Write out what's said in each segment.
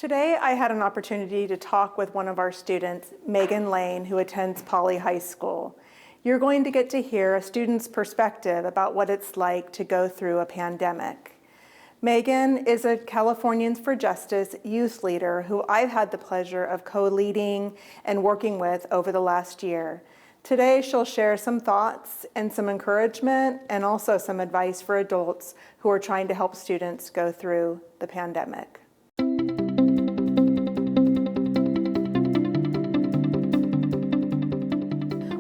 Today, I had an opportunity to talk with one of our students, Megan Lane, who attends Poly High School. You're going to get to hear a student's perspective about what it's like to go through a pandemic. Megan is a Californians for Justice youth leader who I've had the pleasure of co-leading and working with over the last year. Today, she'll share some thoughts and some encouragement and also some advice for adults who are trying to help students go through the pandemic.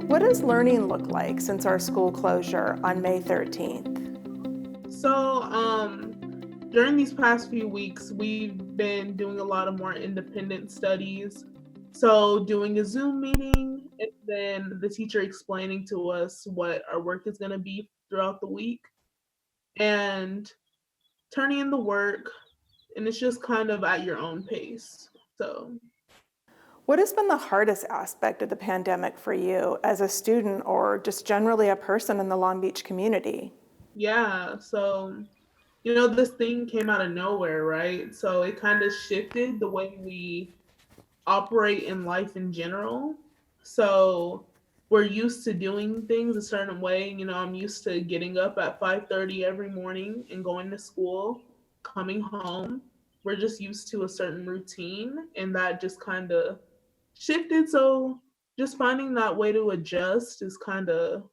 What does learning look like since our school closure on May 13th? So, during these past few weeks, we've been doing a lot of more independent studies. So, doing a Zoom meeting, and then the teacher explaining to us what our work is going to be throughout the week, and turning in the work, and it's just kind of at your own pace. So, What has been the hardest aspect of the pandemic for you as a student or just generally a person in the Long Beach community? yeah, so this thing came out of nowhere, right? So, it kind of shifted the way we operate in life in general. So we're used to doing things a certain way. I'm used to getting up at 5:30 every morning and going to school, coming home. We're just used to a certain routine and that just kind of shifted. So just finding that way to adjust is kind of,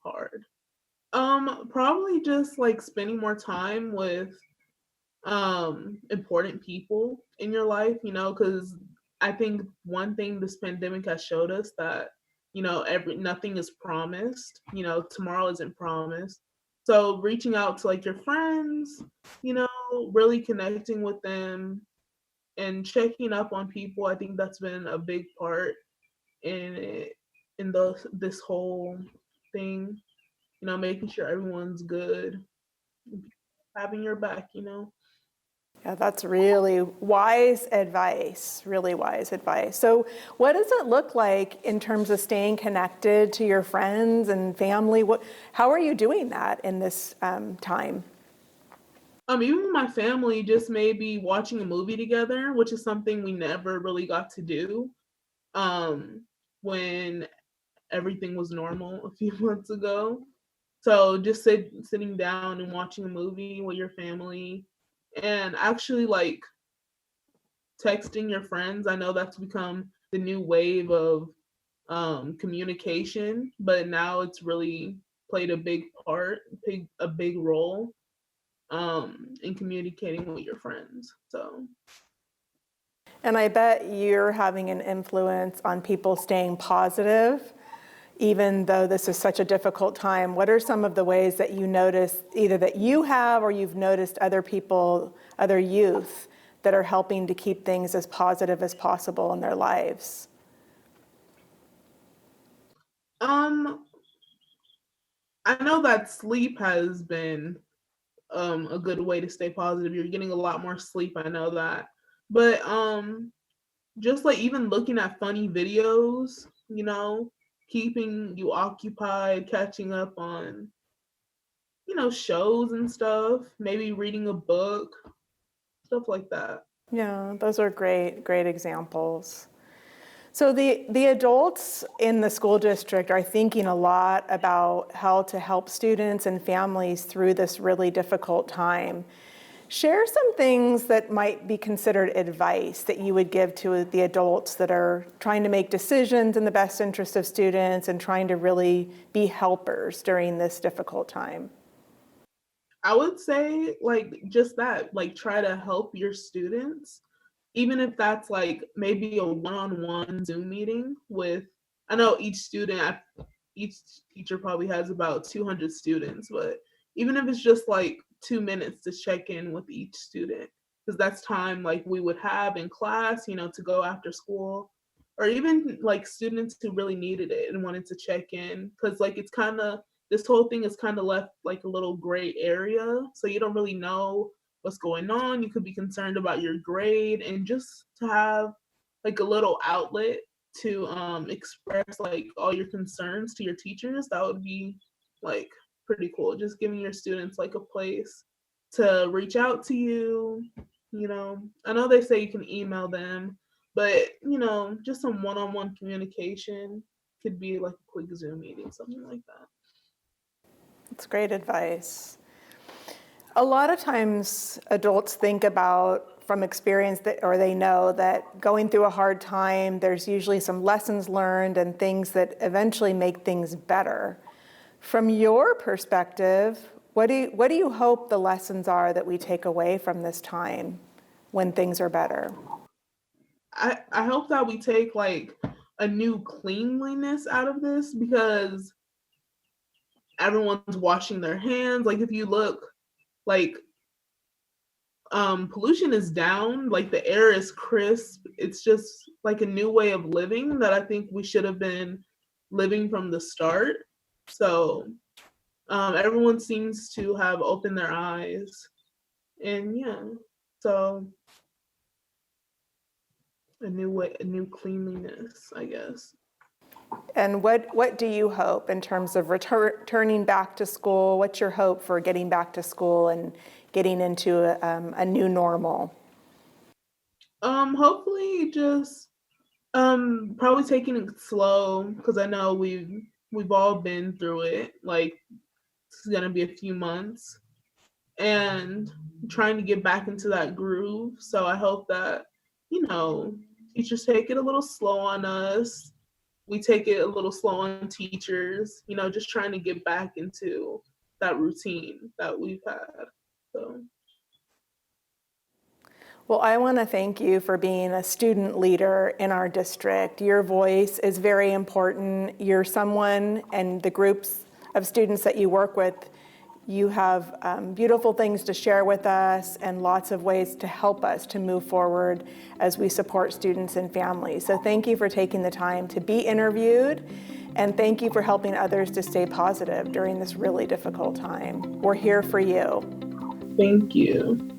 hard. Probably just like spending more time with important people in your life, because I think one thing this pandemic has showed us that every nothing is promised, tomorrow isn't promised. So reaching out to like your friends, you know really connecting with them and checking up on people, I think that's been a big part in it, in this whole thing, making sure everyone's good, having your back. Yeah, that's really wise advice, really wise advice. So what does it look like in terms of staying connected to your friends and family? How are you doing that in this time? Even with my family, just maybe watching a movie together, which is something we never really got to do um, when everything was normal a few months ago. So just sitting down and watching a movie with your family and actually like texting your friends. I know that's become the new wave of communication, but now it's really played a big part, a big role in communicating with your friends. So, And I bet you're having an influence on people staying positive, even though this is such a difficult time. What are some of the ways that you notice, either that you have or you've noticed other people, other youth, that are helping to keep things as positive as possible in their lives? um, I know that sleep has been a good way to stay positive. You're getting a lot more sleep. I know that, but just like even looking at funny videos, keeping you occupied, catching up on shows and stuff, maybe reading a book, stuff like that. Yeah, those are great examples. So the adults in the school district are thinking a lot about how to help students and families through this really difficult time. Share some things that might be considered advice that you would give to the adults that are trying to make decisions in the best interest of students and trying to really be helpers during this difficult time. I would say like just that, like try to help your students, even if that's like maybe a one-on-one Zoom meeting with. I know each teacher probably has about 200 students, but even if it's just like 2 minutes to check in with each student, because that's time like we would have in class, to go after school, or even like students who really needed it and wanted to check in, because like it's kind of this whole thing is kind of left like a little gray area, so you don't really know what's going on. You could be concerned about your grade, and just to have like a little outlet to express like all your concerns to your teachers, that would be like pretty cool. Just giving your students like a place to reach out to you, I know they say you can email them, but just some one-on-one communication could be like a quick Zoom meeting, something like that. That's great advice. A lot of times adults think about from experience or they know that going through a hard time, there's usually some lessons learned and things that eventually make things better. From your perspective, what do you hope the lessons are that we take away from this time when things are better? I hope that we take like a new cleanliness out of this, because everyone's washing their hands. Like if you look, like pollution is down, like the air is crisp. It's just like a new way of living that I think we should have been living from the start. So everyone seems to have opened their eyes, and yeah, so a new way, a new cleanliness, I guess. And what do you hope in terms of returning back to school? What's your hope for getting back to school and getting into a new normal? Hopefully just probably taking it slow, because I know we've all been through it. Like it's gonna be a few months, and trying to get back into that groove. So I hope that teachers take it a little slow on us. We take it a little slow on teachers. Just trying to get back into that routine that we've had. So. Well, I want to thank you for being a student leader in our district. Your voice is very important. You're someone, and the groups of students that you work with, you have beautiful things to share with us and lots of ways to help us to move forward as we support students and families. So thank you for taking the time to be interviewed, and thank you for helping others to stay positive during this really difficult time. We're here for you. Thank you.